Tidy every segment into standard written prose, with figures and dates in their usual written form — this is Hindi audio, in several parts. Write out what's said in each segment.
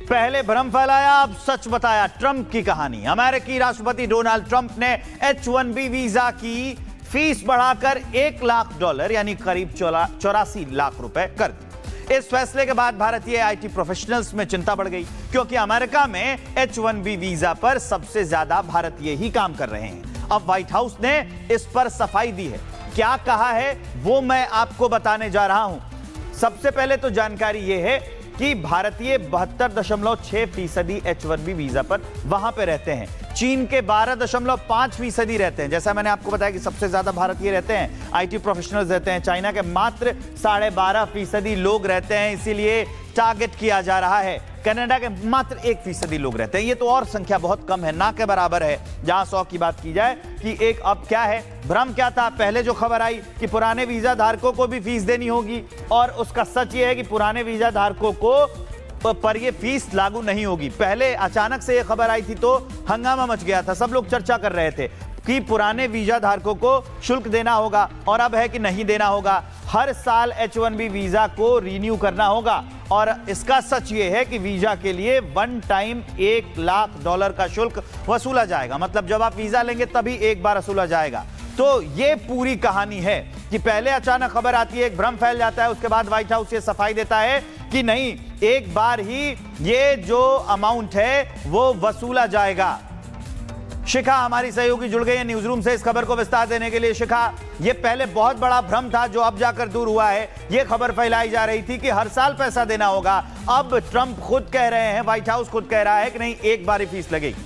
पहले भ्रम फैलाया, अब सच बताया। ट्रंप की कहानी। अमेरिकी राष्ट्रपति डोनाल्ड ट्रंप ने H-1B वीजा की फीस बढ़ाकर $1 लाख यानी करीब 84 लाख रुपए कर दी। इस फैसले के बाद भारतीय आईटी प्रोफेशनल्स में चिंता बढ़ गई, क्योंकि अमेरिका में H-1B वीजा पर सबसे ज्यादा भारतीय ही काम कर रहे हैं। अब व्हाइट हाउस ने इस पर सफाई दी है। क्या कहा है वो मैं आपको बताने जा रहा हूं। सबसे पहले तो जानकारी यह है कि भारतीय 72.6% H-1B वीजा पर वहां पे रहते हैं। चीन के 12.5% रहते हैं। जैसा मैंने आपको बताया कि सबसे ज्यादा भारतीय रहते हैं, आईटी प्रोफेशनल्स रहते हैं। चाइना के मात्र 12.5% लोग रहते हैं, इसीलिए टारगेट किया जा रहा है। कनाडा के मात्र 1% लोग रहते हैं। ये तो और संख्या बहुत कम है, ना के बराबर है। जहां 100 की बात की जाए कि एक, अब क्या है, भ्रम क्या था। पहले जो खबर आई कि पुराने वीजा धारकों को भी फीस देनी होगी, और उसका सच ये है कि पुराने वीजा धारकों को पर ये फीस लागू नहीं होगी। पहले अचानक से ये खबर आई थी तो हंगामा मच गया था, सब लोग चर्चा कर रहे थे कि पुराने वीजा धारकों को शुल्क देना होगा, और अब है कि नहीं देना होगा। हर साल H-1B वीजा को रिन्यू करना होगा, और इसका सच ये है कि वीजा के लिए वन टाइम $1 लाख का शुल्क वसूला जाएगा। मतलब जब आप वीजा लेंगे तभी एक बार वसूला जाएगा। तो ये पूरी कहानी है कि पहले अचानक खबर आती है, एक भ्रम फैल जाता है, उसके बाद व्हाइट हाउस ये सफाई देता है कि नहीं, एक बार ही ये जो अमाउंट है वो वसूला जाएगा। शिखा हमारी सहयोगी जुड़ गई है न्यूज रूम से इस खबर को विस्तार देने के लिए। शिखा, ये पहले बहुत बड़ा भ्रम था जो अब जाकर दूर हुआ है। ये खबर फैलाई जा रही थी कि हर साल पैसा देना होगा, अब ट्रंप खुद कह रहे हैं, व्हाइट हाउस खुद कह रहा है कि नहीं, एक बार ही फीस लगेगी।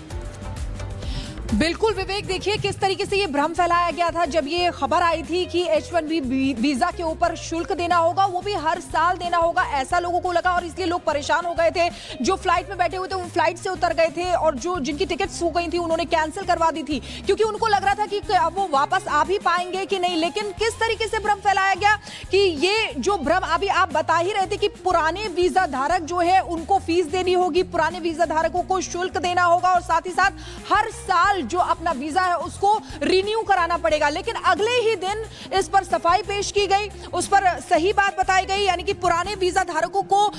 बिल्कुल विवेक, देखिए किस तरीके से ये भ्रम फैलाया गया था जब ये खबर आई थी कि H-1B वीजा के ऊपर शुल्क देना होगा, वो भी हर साल देना होगा। ऐसा लोगों को लगा और इसलिए लोग परेशान हो गए थे। जो फ्लाइट में बैठे हुए थे वो फ्लाइट से उतर गए थे, और जो जिनकी टिकट्स हो गई थी उन्होंने कैंसिल करवा दी थी, क्योंकि उनको लग रहा था कि अब वो वापस आ भी पाएंगे कि नहीं। लेकिन किस तरीके से भ्रम फैलाया गया कि ये जो भ्रम अभी आप बता ही रहे थे कि पुराने वीजा धारक जो है उनको फीस देनी होगी, पुराने वीजा धारकों को शुल्क देना होगा, और साथ ही साथ हर साल जो अपना वीजा है उसको रिन्यू कराना पड़ेगा। लेकिन अगले ही दिन इस पर सफाई पेश की गई, उस पर सही बात बताई गई, यानी कि पुराने वीजा धारकों को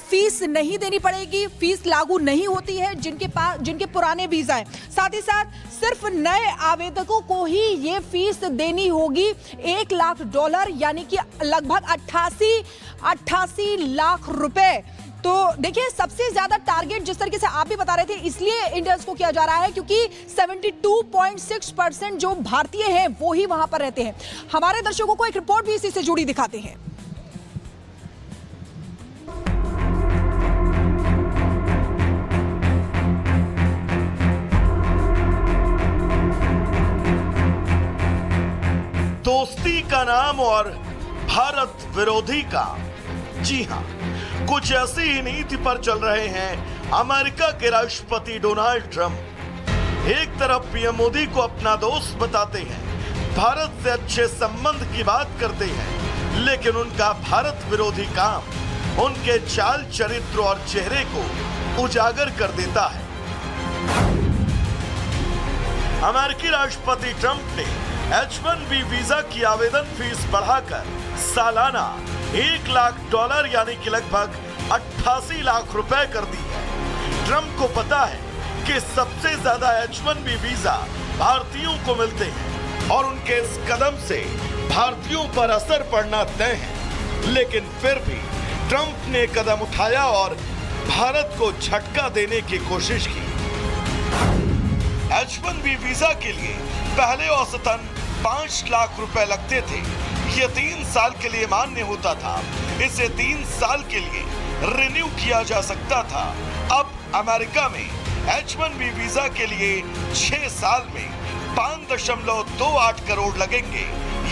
फीस नहीं देनी पड़ेगी, फीस लागू नहीं होती है जिनके पुराने वीजा है। साथ ही साथ सिर्फ नए आवेदकों को ही ये फीस देनी होगी $1 लाख यानी कि लगभग 88 लाख रुपए। तो देखिए, सबसे ज्यादा टारगेट जिस तरीके से आप भी बता रहे थे, इसलिए इंडियंस को किया जा रहा है क्योंकि 72.6% जो भारतीय हैं वो ही वहां पर रहते हैं। हमारे दर्शकों को एक रिपोर्ट भी इसी से जुड़ी दिखाते हैं। दोस्ती का नाम और भारत विरोधी का, जी हां, कुछ ऐसी ही नीति पर चल रहे हैं अमेरिका के राष्ट्रपति डोनाल्ड ट्रंप। एक तरफ पीएम मोदी को अपना दोस्त बताते हैं, भारत से अच्छे संबंध की बात करते हैं, लेकिन उनका भारत विरोधी काम उनके चाल चरित्र और चेहरे को उजागर कर देता है। अमेरिकी राष्ट्रपति ट्रंप ने H-1B वीजा की आवेदन फीस बढ़ाकर सालाना $1 लाख यानी कि लगभग 88 लाख रुपए कर दी है। ट्रंप को पता है कि सबसे ज्यादा H-1B वीजा भारतीयों को मिलते हैं और उनके इस कदम से भारतीयों पर असर पड़ना तय है। लेकिन फिर भी ट्रंप ने कदम उठाया और भारत को झटका देने की कोशिश की। H-1B वीजा के लिए पहले औसतन $5 लाख रुपए लगते थे। यह 3 साल के लिए मान्य होता था। इसे 3 साल के लिए रिन्यू किया जा सकता था। अब अमेरिका में H-1B वीजा के लिए 6 साल में 5.28 करोड़ लगेंगे,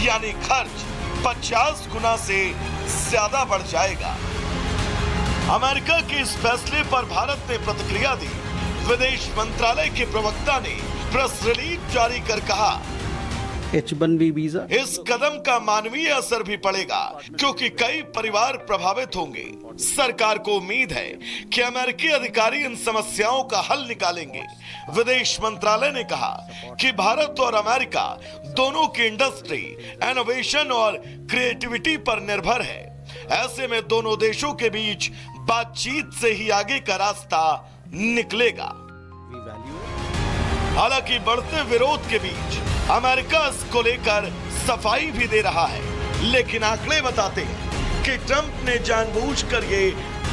यानी खर्च 50 गुना से ज्यादा बढ़ जाएगा। अमेरिका के इस फैसले पर भारत ने प्रतिक्रिया दी। विदेश मंत्रालय के प्रवक्ता ने प्रेस रिलीज जारी कर कहा, H-1B वीजा, इस कदम का मानवीय असर भी पड़ेगा क्योंकि कई परिवार प्रभावित होंगे। सरकार को उम्मीद है कि अमेरिकी अधिकारी इन समस्याओं का हल निकालेंगे। विदेश मंत्रालय ने कहा कि भारत और अमेरिका दोनों की इंडस्ट्री इनोवेशन और क्रिएटिविटी पर निर्भर है। ऐसे में दोनों देशों के बीच बातचीत से ही आगे का रास्ता निकलेगा। We value हालांकि बढ़ते विरोध के बीच अमेरिका इसको लेकर सफाई भी दे रहा है, लेकिन आंकड़े बताते हैं कि ट्रंप ने जानबूझकर ये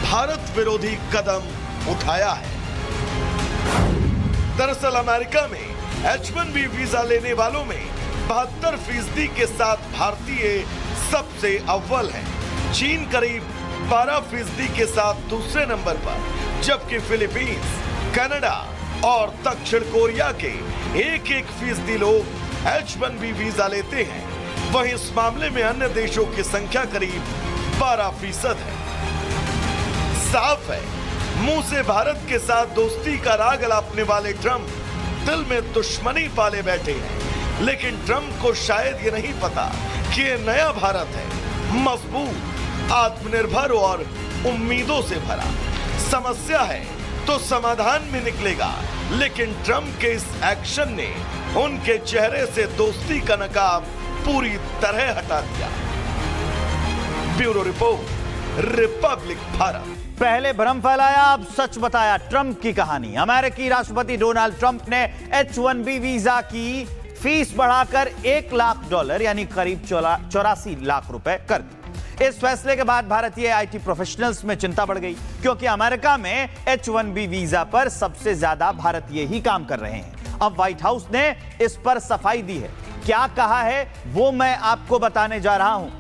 भारत विरोधी कदम उठाया है। दरअसल अमेरिका में H-1B वीजा लेने वालों में 72% के साथ भारतीय सबसे अव्वल है। चीन करीब 12% के साथ दूसरे नंबर पर, जबकि फिलीपींस, कनाडा और दक्षिण कोरिया के 1% लोग H-1B वीजा लेते हैं। वहीं इस मामले में अन्य देशों की संख्या करीब 12% है। साफ है, मुंह से भारत के साथ दोस्ती का राग अलापने वाले ट्रंप दिल में दुश्मनी पाले बैठे हैं। लेकिन ट्रंप को शायद ये नहीं पता कि ये नया भारत है, मजबूत, आत्मनिर्भर और उम्मीदों से भरा। समस्या है तो समाधान भी निकलेगा, लेकिन ट्रंप के इस एक्शन ने उनके चेहरे से दोस्ती का नकाब पूरी तरह हटा दिया। Bureau report, Republic Bharat. पहले भ्रम फैलाया, अब सच बताया। ट्रंप की कहानी। अमेरिकी राष्ट्रपति डोनाल्ड ट्रंप ने H-1B वीजा की फीस बढ़ाकर $1 लाख यानी करीब 84 लाख रुपए कर दी। इस फैसले के बाद भारतीय आईटी प्रोफेशनल्स में चिंता बढ़ गई, क्योंकि अमेरिका में H-1B वीजा पर सबसे ज्यादा भारतीय ही काम कर रहे हैं। अब व्हाइट हाउस ने इस पर सफाई दी है। क्या कहा है वो मैं आपको बताने जा रहा हूं।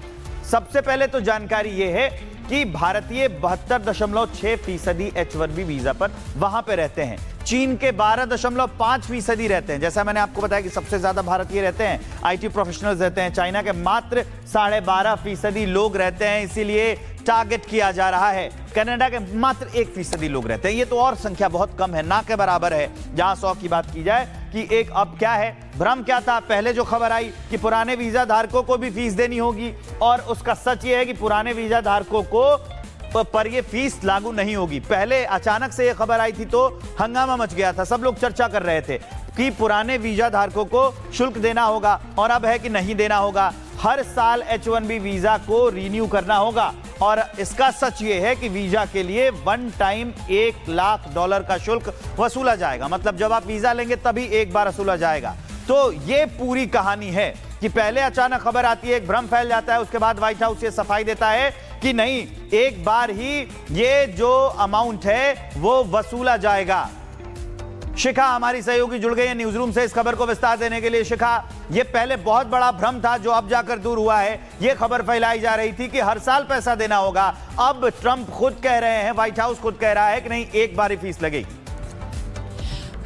सबसे पहले तो जानकारी यह है कि भारतीय 72.6% H-1B वीजा पर वहां पे रहते हैं। चीन के 12.5% रहते हैं। जैसा मैंने आपको बताया कि सबसे ज्यादा भारतीय रहते हैं, आईटी प्रोफेशनल्स रहते हैं। चाइना के मात्र 12.5% लोग रहते हैं, इसीलिए टारगेट किया जा रहा है। कनाडा के मात्र 1% लोग रहते हैं। ये तो और संख्या बहुत कम है, ना के बराबर है। जहां 100 की बात की जाए कि एक, अब क्या है, भ्रम क्या था। पहले जो खबर आई कि पुराने वीजा धारकों को भी फीस देनी होगी, और उसका सच ये है कि पुराने वीजा धारकों को पर ये फीस लागू नहीं होगी। पहले अचानक से ये खबर आई थी तो हंगामा मच गया था, सब लोग चर्चा कर रहे थे कि पुराने वीजा धारकों को शुल्क देना होगा, और अब है कि नहीं देना होगा। हर साल H-1B वीजा को रिन्यू करना होगा, और इसका सच ये है कि वीजा के लिए वन टाइम $1 लाख का शुल्क वसूला जाएगा। मतलब जब आप वीजा लेंगे तभी एक बार वसूला जाएगा। तो ये पूरी कहानी है कि पहले अचानक खबर आती है, एक भ्रम फैल जाता है, उसके बाद व्हाइट हाउस ये सफाई देता है कि नहीं, एक बार ही ये जो अमाउंट है वो वसूला जाएगा। शिखा हमारी सहयोगी जुड़ गई है न्यूज रूम से इस खबर को विस्तार देने के लिए। शिखा, ये पहले बहुत बड़ा भ्रम था जो अब जाकर दूर हुआ है। ये खबर फैलाई जा रही थी कि हर साल पैसा देना होगा, अब ट्रंप खुद कह रहे हैं, व्हाइट हाउस खुद कह रहा है कि नहीं, एक बार ही फीस लगेगी।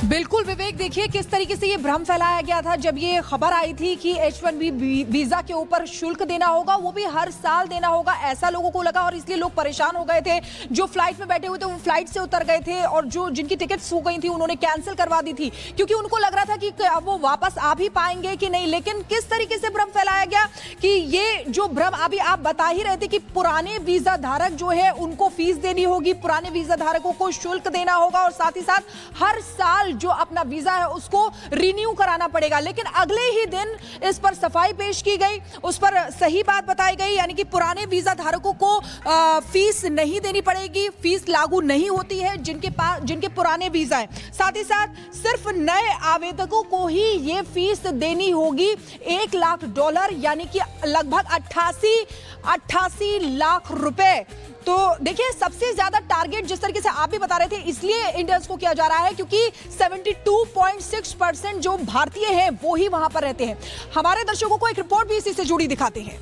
बिल्कुल विवेक, देखिए किस तरीके से ये भ्रम फैलाया गया था जब ये खबर आई थी कि H-1B वीजा के ऊपर शुल्क देना होगा, वो भी हर साल देना होगा। ऐसा लोगों को लगा और इसलिए लोग परेशान हो गए थे। जो फ्लाइट में बैठे हुए थे वो फ्लाइट से उतर गए थे, और जो जिनकी टिकट्स हो गई थी उन्होंने कैंसिल करवा दी थी, क्योंकि उनको लग रहा था कि अब वो वापस आ भी पाएंगे कि नहीं। लेकिन किस तरीके से भ्रम फैलाया गया कि ये जो भ्रम अभी आप बता ही रहे थे कि पुराने वीजा धारक जो है उनको फीस देनी होगी, पुराने वीजा धारकों को शुल्क देना होगा, और साथ ही साथ हर साल जो अपना वीजा है उसको रिन्यू कराना पड़ेगा। लेकिन अगले ही दिन इस पर सफाई पेश की गई, उस पर सही बात बताई गई, यानी कि पुराने वीजा धारकों को फीस नहीं देनी पड़ेगी, फीस लागू नहीं होती है जिनके पुराने वीजा है। साथ ही साथ सिर्फ नए आवेदकों को ही ये फीस देनी होगी $1 लाख, यानी कि लगभग 88 लाख रुपए। तो देखिए, सबसे ज्यादा टारगेट जिस तरीके से आप भी बता रहे थे, इसलिए इंडियंस को किया जा रहा है क्योंकि 72.6% जो भारतीय हैं वो ही वहां पर रहते हैं। हमारे दर्शकों को एक रिपोर्ट भी इसी से जुड़ी दिखाते हैं।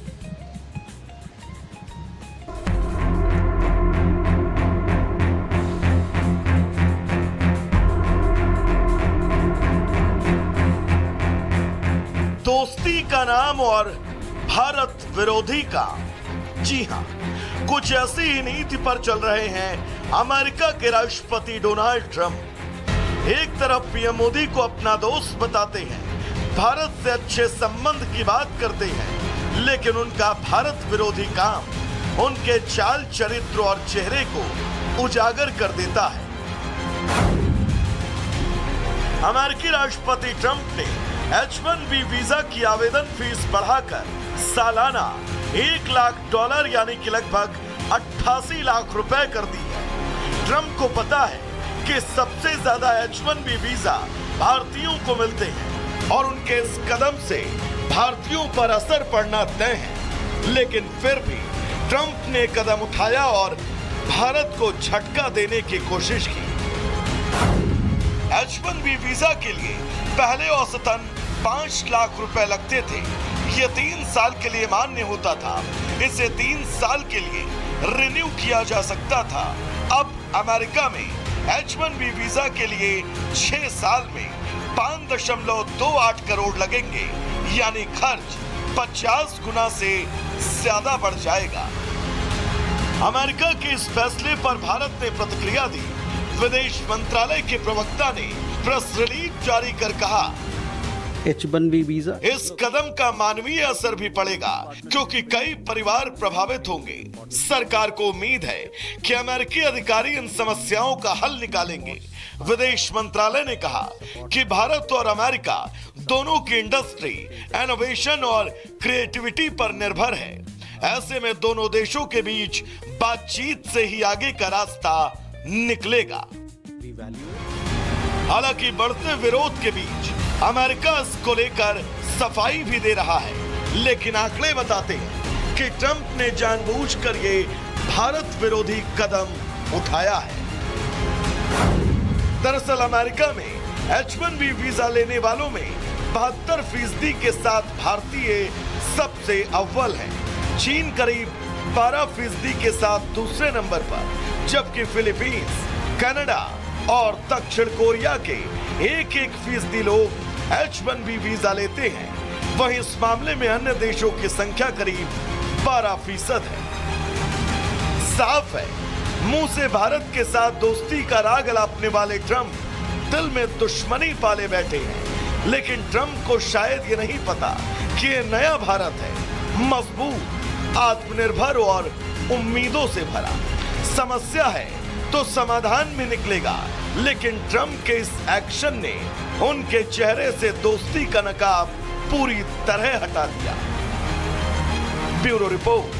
दोस्ती का नाम और भारत विरोधी का, जी हां, कुछ ऐसी ही नीति पर चल रहे हैं अमेरिका के राष्ट्रपति डोनाल्ड ट्रंप। एक तरफ पीएम मोदी को अपना दोस्त बताते हैं, भारत से अच्छे संबंध की बात करते हैं, लेकिन उनका भारत विरोधी काम उनके चाल चरित्र और चेहरे को उजागर कर देता है। अमेरिकी राष्ट्रपति ट्रंप ने H-1B वीजा की आवेदन फीस बढ़ाकर सालाना $1 लाख यानी कि लगभग 88 लाख रुपए कर दी है। ट्रंप को पता है कि सबसे ज्यादा H-1B वीजा भारतीयों को मिलते हैं और उनके इस कदम से भारतीयों पर असर पड़ना तय है। लेकिन फिर भी ट्रंप ने कदम उठाया और भारत को झटका देने की कोशिश की। H-1B वीजा के लिए पहले औसतन 5 लाख रुपए लगते थे। ये 3 साल के लिए मान्य होता था। इसे 3 साल के लिए रिन्यू किया जा सकता था। अब अमेरिका में H-1B वीजा के लिए 6 साल में 5.28 करोड़ लगेंगे, यानी खर्च 50 गुना से ज्यादा बढ़ जाएगा। अमेरिका के इस फैसले पर भारत ने प्रतिक्रिया दी। विदेश मंत्रालय के प्रवक्ता ने प्रेस रिलीज जारी कर कहा, H-1B वीजा इस कदम का मानवीय असर भी पड़ेगा क्योंकि कई परिवार प्रभावित होंगे। सरकार को उम्मीद है कि अमेरिकी अधिकारी इन समस्याओं का हल निकालेंगे। विदेश मंत्रालय ने कहा कि भारत और अमेरिका दोनों की इंडस्ट्री, इनोवेशन और क्रिएटिविटी पर निर्भर है। ऐसे में दोनों देशों के बीच बातचीत से ही आगे का रास्ता निकलेगा। हालांकि बढ़ते विरोध के बीच अमेरिका इसको लेकर सफाई भी दे रहा है, लेकिन आंकड़े बताते हैं कि ट्रंप ने जानबूझकर ये भारत विरोधी कदम उठाया है। दरअसल अमेरिका में H-1B वीजा लेने वालों में 72% के साथ भारतीय सबसे अव्वल है। चीन करीब 12% के साथ दूसरे नंबर पर, जबकि फिलीपींस, कनाडा और दक्षिण कोरिया के 1% लोग H-1B वीजा लेते हैं। वहीं इस मामले में अन्य देशों की संख्या करीब 12% है। साफ है, मुंह से भारत के साथ दोस्ती का राग अलापने वाले ट्रंप दिल में दुश्मनी पाले बैठे हैं। लेकिन ट्रंप को शायद ये नहीं पता कि ये नया भारत है, मजबूत, आत्मनिर्भर और उम्मीदों से भरा। समस्या है तो समाधान भी निकलेगा, लेकिन ट्रंप के इस एक्शन ने उनके चेहरे से दोस्ती का नकाब पूरी तरह हटा दिया। Bureau report.